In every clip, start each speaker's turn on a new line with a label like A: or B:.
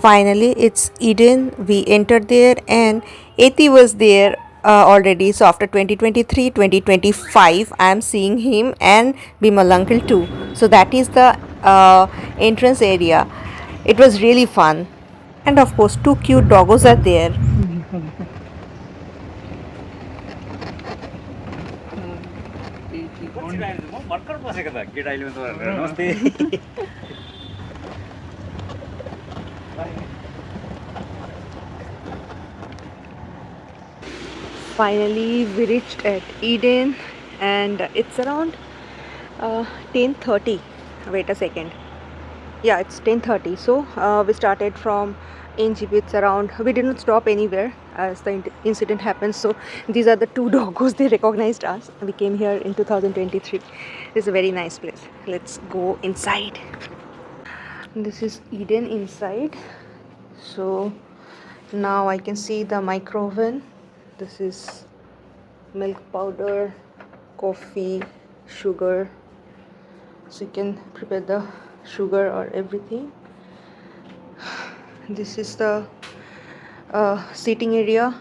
A: finally it's Eden. We entered there and Eti was there already. So after 2023 2025 I am seeing him and Bimal uncle too. So that is the entrance area. It was really fun, and of course two cute doggos are there. Finally we reached at Eden and it's around 10:30. Wait a second. Yeah, it's 10:30. So we started from NGP. It's around, we didn't stop anywhere as the incident happened. So these are the two doggos. They recognized us. We came here in 2023. It's a very nice place. Let's go inside. This is Eden inside. So now I can see the micro oven. This is milk powder, coffee, sugar, so you can prepare the sugar or everything. This is the seating area.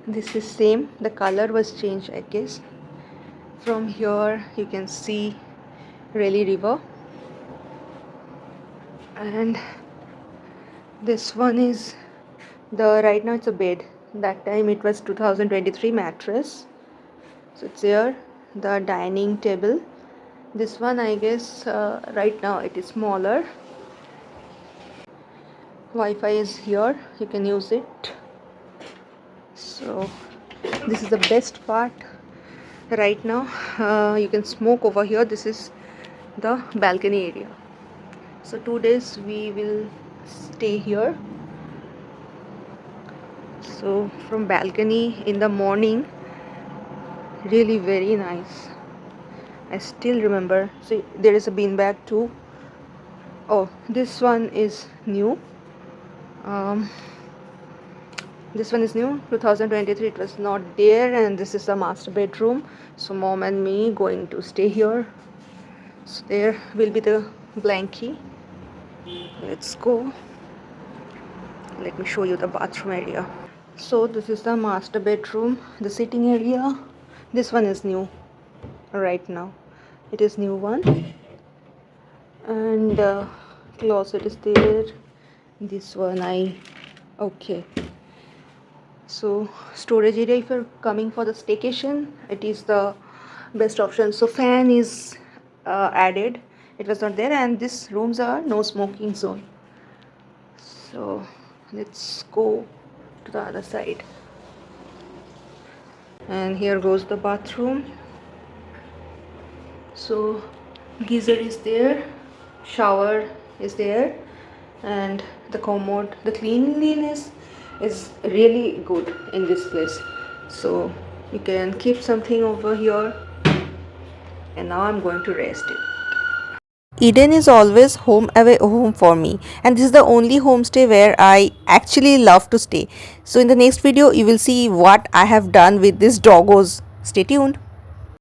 A: This is same, the color was changed I guess. From here you can see Raleigh River, and this one is the, right now it's a bed, that time it was 2023 mattress, so it's here. The dining table, this one I guess right now it is smaller. Wi-Fi is here, you can use it. So this is the best part right now. You can smoke over here. This is the balcony area. So 2 days we will stay here. So from balcony in the morning, really very nice. I still remember. So there is a beanbag too. Oh, this one is new. This one is new, 2023. It was not there, and this is the master bedroom. So mom and me going to stay here. So there will be the blankie. Let's go. Let me show you the bathroom area. So this is the master bedroom, the sitting area. This one is new right now. It is new one, and closet is there. This one okay. So storage area, if you're coming for the staycation, it is the best option. So fan is added, it was not there, and these rooms are no smoking zone. So let's go to the other side, and here goes the bathroom. So geyser is there, shower is there, and the commode, the cleanliness is really good in this place. So you can keep something over here. And now I'm going to rest it. Eden is always home away home for me, and this is the only homestay where I actually love to stay. So in the next video you will see what I have done with these doggos. Stay tuned.